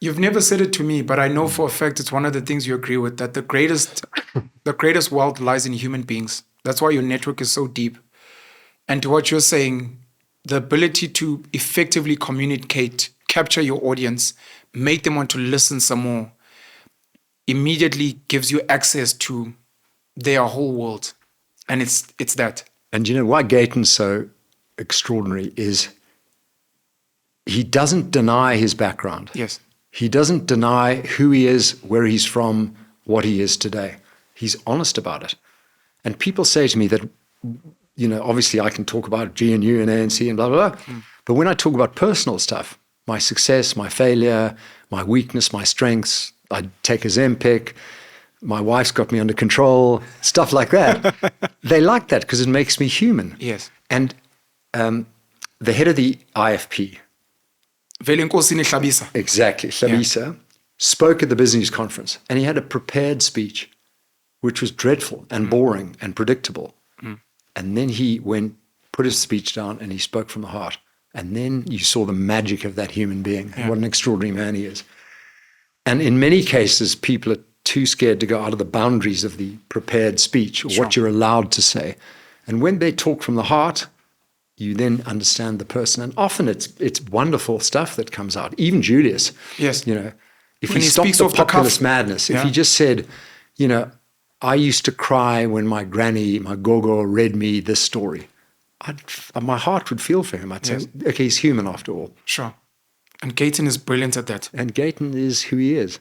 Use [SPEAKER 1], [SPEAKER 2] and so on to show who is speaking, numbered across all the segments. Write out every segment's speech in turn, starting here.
[SPEAKER 1] You've never said it to me, but I know for a fact it's one of the things you agree with, that the greatest wealth lies in human beings. That's why your network is so deep. And to what you're saying, the ability to effectively communicate, capture your audience, make them want to listen some more, immediately gives you access to their whole world. And it's that.
[SPEAKER 2] And you know why Gayton's so extraordinary is he doesn't deny his background.
[SPEAKER 1] Yes.
[SPEAKER 2] He doesn't deny who he is, where he's from, what he is today. He's honest about it. And people say to me that, you know, obviously I can talk about GNU and ANC and blah, blah, blah. But when I talk about personal stuff, my success, my failure, my weakness, my strengths, I take a Zempic, my wife's got me under control, stuff like that. They like that because it makes me human.
[SPEAKER 1] Yes.
[SPEAKER 2] And the head of the IFP, exactly, Hlabisa, spoke at the business conference, and he had a prepared speech, which was dreadful and boring and predictable. And then he put his speech down, and he spoke from the heart. And then you saw the magic of that human being. And what an extraordinary man he is. And in many cases, people are too scared to go out of the boundaries of the prepared speech or what you're allowed to say. And when they talk from the heart, you then understand the person. And often it's wonderful stuff that comes out. Even Julius, you know, if
[SPEAKER 1] when
[SPEAKER 2] he
[SPEAKER 1] speaks
[SPEAKER 2] stopped the
[SPEAKER 1] off the
[SPEAKER 2] populist
[SPEAKER 1] cuff,
[SPEAKER 2] madness, if he just said, you know, I used to cry when my granny, my gogo, read me this story, my heart would feel for him. I'd say, okay, he's human after all.
[SPEAKER 1] Sure. And Gayton is brilliant at that.
[SPEAKER 2] And Gayton is who he is.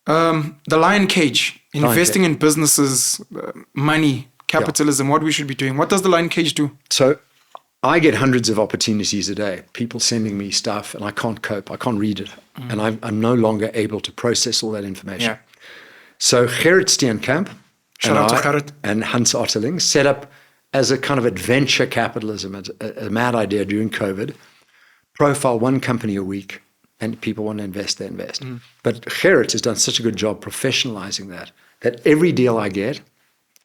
[SPEAKER 1] The lion cage, investing in businesses, money, capitalism, what we should be doing. What does the lion cage do?
[SPEAKER 2] So I get hundreds of opportunities a day, people sending me stuff, and I can't cope. I can't read it. And I'm no longer able to process all that information. So Gerrit Steenkamp and Hans Otterling set up as a kind of adventure capitalism, a mad idea during COVID, profile one company a week, and people want to invest, they invest. But Gerrit has done such a good job professionalizing that every deal I get,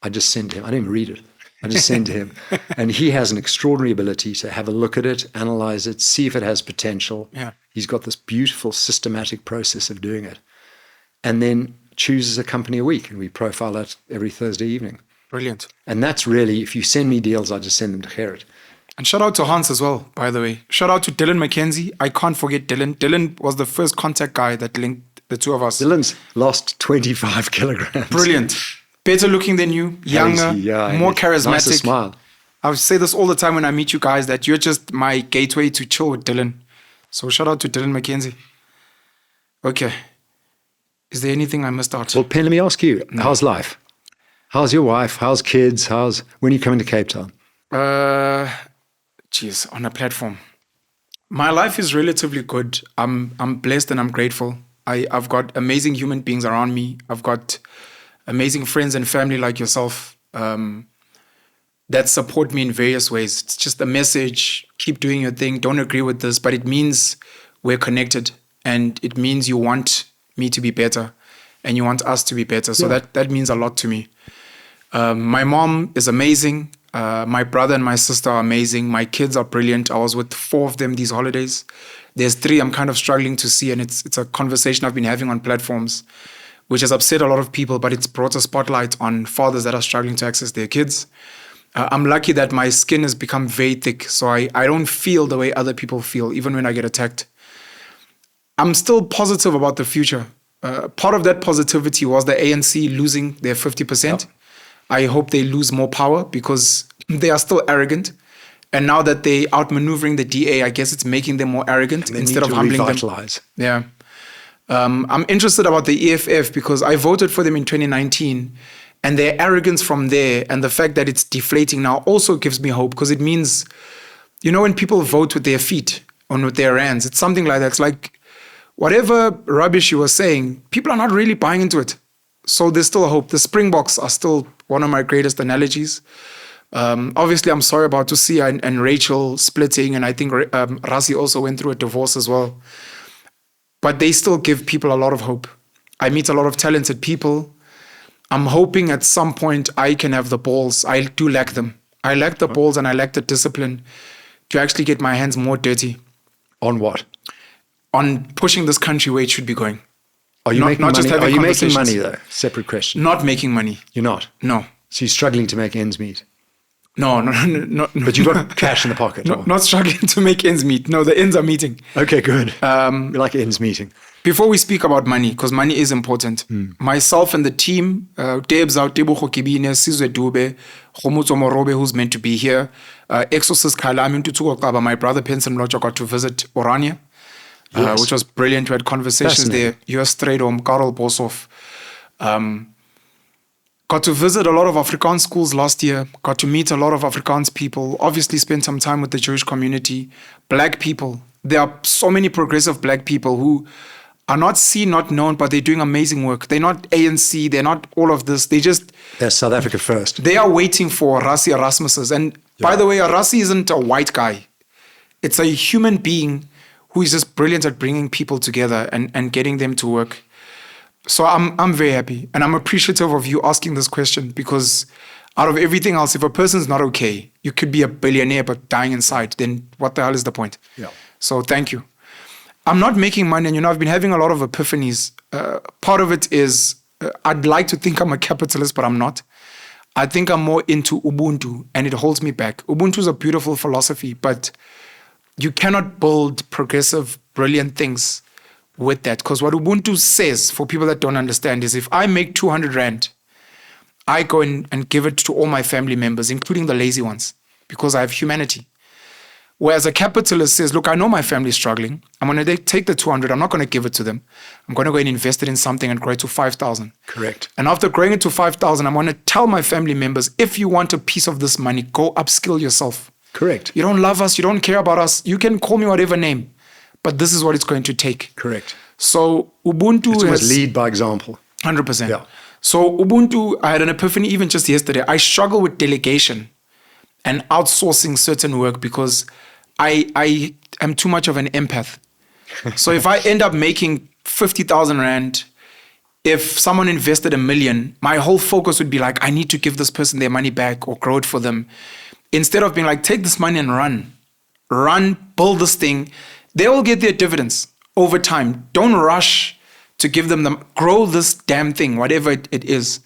[SPEAKER 2] I just send to him. I don't even read it. I just send to him. And he has an extraordinary ability to have a look at it, analyze it, see if it has potential. He's got this beautiful systematic process of doing it. And then chooses a company a week, and we profile that every Thursday evening.
[SPEAKER 1] Brilliant.
[SPEAKER 2] And that's really, if you send me deals, I just send them to Gerrit.
[SPEAKER 1] And shout out to Hans as well, by the way. Shout out to Dylan McKenzie. I can't forget Dylan. Dylan was the first contact guy that linked the two of us.
[SPEAKER 2] Dylan's lost 25 kilograms.
[SPEAKER 1] Brilliant. Better looking than you, younger, more charismatic.
[SPEAKER 2] Nicer smile.
[SPEAKER 1] I say this all the time when I meet you guys, that you're just my gateway to chill with Dylan. So shout out to Dylan McKenzie. Okay. Is there anything I missed out?
[SPEAKER 2] Well, Pen, let me ask you, how's life? How's your wife? How's kids? When are you coming to Cape Town?
[SPEAKER 1] On a platform. My life is relatively good. I'm blessed and I'm grateful. I've got amazing human beings around me. I've got amazing friends and family like yourself that support me in various ways. It's just a message, keep doing your thing, don't agree with this, but it means we're connected, and it means you want me to be better and you want us to be better. So that means a lot to me. My mom is amazing. My brother and my sister are amazing. My kids are brilliant. I was with 4 of them these holidays. There's 3 I'm kind of struggling to see, and it's a conversation I've been having on platforms, which has upset a lot of people, but it's brought a spotlight on fathers that are struggling to access their kids. I'm lucky that my skin has become very thick, so I don't feel the way other people feel, even when I get attacked. I'm still positive about the future. Part of that positivity was the ANC losing their 50%. I hope they lose more power because they are still arrogant. And now that they outmaneuvering the DA, I guess it's making them more arrogant instead of humbling
[SPEAKER 2] revitalize.
[SPEAKER 1] them. I'm interested about the EFF because I voted for them in 2019, and their arrogance from there and the fact that it's deflating now also gives me hope, because it means, when people vote with their feet or with their hands, it's something like that. It's like whatever rubbish you were saying, people are not really buying into it. So there's still hope. The Springboks are still one of my greatest analogies. Obviously, I'm sorry about Tusia and Rachel splitting, and I think Rasi also went through a divorce as well. But they still give people a lot of hope. I meet a lot of talented people. I'm hoping at some point I can have the balls. I do lack them. I lack the balls and I lack the discipline to actually get my hands more dirty.
[SPEAKER 2] On what?
[SPEAKER 1] on pushing this country where it should be going.
[SPEAKER 2] Are you
[SPEAKER 1] Not-
[SPEAKER 2] making
[SPEAKER 1] not just
[SPEAKER 2] money?
[SPEAKER 1] having
[SPEAKER 2] Are you making
[SPEAKER 1] conversations.
[SPEAKER 2] money though? Separate question.
[SPEAKER 1] Not making money.
[SPEAKER 2] You're not.
[SPEAKER 1] No.
[SPEAKER 2] So you're struggling to make ends meet.
[SPEAKER 1] No.
[SPEAKER 2] But you've got cash in the pocket. or-
[SPEAKER 1] Not struggling to make ends meet. No, the ends are meeting.
[SPEAKER 2] Okay, good. We like ends meeting.
[SPEAKER 1] Before we speak about money, because money is important, myself and the team, Debs out, Tebogo Kibine, Sizwe Dube, Khomotso Morobe, who's meant to be here, Exorcist Khalami Ntutuko Kaba, my brother Penson Locho got to visit Orania,
[SPEAKER 2] Yes.
[SPEAKER 1] which was brilliant. We had conversations there. US Straight Home, Karel Boshoff. Got to visit a lot of Afrikaans schools last year, got to meet a lot of Afrikaans people, obviously spent some time with the Jewish community, black people. There are so many progressive black people who are not seen, not known, but they're doing amazing work. They're not ANC, they're not all of this.
[SPEAKER 2] They're South Africa first.
[SPEAKER 1] They are waiting for Rassi Erasmuses. And by the way, Rassi isn't a white guy. It's a human being who is just brilliant at bringing people together and getting them to work. So I'm very happy. And I'm appreciative of you asking this question, because out of everything else, if a person's not okay, you could be a billionaire but dying inside, then what the hell is the point?
[SPEAKER 2] Yeah.
[SPEAKER 1] So thank you. I'm not making money, and I've been having a lot of epiphanies. Part of it is I'd like to think I'm a capitalist, but I'm not. I think I'm more into Ubuntu, and it holds me back. Ubuntu is a beautiful philosophy, but you cannot build progressive, brilliant things with that. Because what Ubuntu says, for people that don't understand, is if I make 200 Rand, I go in and give it to all my family members, including the lazy ones, because I have humanity. Whereas a capitalist says, look, I know my family is struggling. I'm going to take the 200. I'm not going to give it to them. I'm going to go and invest it in something and grow it to 5,000.
[SPEAKER 2] Correct.
[SPEAKER 1] And after growing it to 5,000, I'm going to tell my family members, if you want a piece of this money, go upskill yourself.
[SPEAKER 2] Correct.
[SPEAKER 1] You don't love us. You don't care about us. You can call me whatever name, but this is what it's going to take.
[SPEAKER 2] Correct.
[SPEAKER 1] So Ubuntu
[SPEAKER 2] It's always
[SPEAKER 1] has...
[SPEAKER 2] lead by example.
[SPEAKER 1] 100%.
[SPEAKER 2] Yeah.
[SPEAKER 1] So Ubuntu, I had an epiphany even just yesterday. I struggle with delegation and outsourcing certain work because I am too much of an empath. So if I end up making 50,000 Rand, if someone invested 1 million, my whole focus would be like, I need to give this person their money back or grow it for them. Instead of being like, take this money and run, build this thing. They will get their dividends over time. Don't rush to give them grow this damn thing, whatever it is.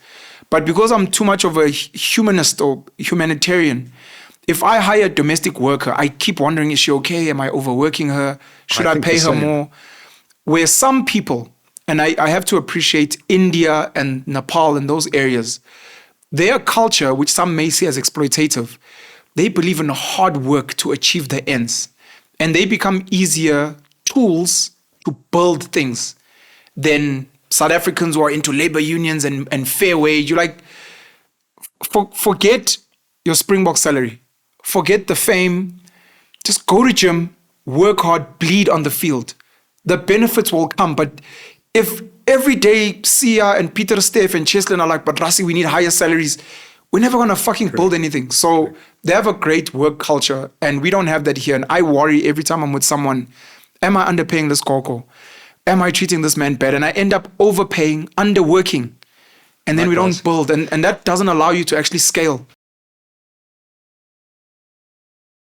[SPEAKER 1] But because I'm too much of a humanist or humanitarian, if I hire a domestic worker, I keep wondering, is she okay? Am I overworking her? Should I
[SPEAKER 2] think
[SPEAKER 1] pay
[SPEAKER 2] the
[SPEAKER 1] her
[SPEAKER 2] same.
[SPEAKER 1] more? Where some people, and I have to appreciate India and Nepal and those areas, their culture, which some may see as exploitative, they believe in hard work to achieve their ends. And they become easier tools to build things than South Africans who are into labor unions and fair wage. You like, forget your Springbok salary. Forget the fame. Just go to gym, work hard, bleed on the field. The benefits will come. But if every day Sia and Peter Steff and Cheslin are like, but Rassi, we need higher salaries, we're never going to fucking build anything. So they have a great work culture, and we don't have that here. And I worry every time I'm with someone, am I underpaying this Koko? Am I treating this man bad? And I end up overpaying, underworking. And then we don't build. And that doesn't allow you to actually scale.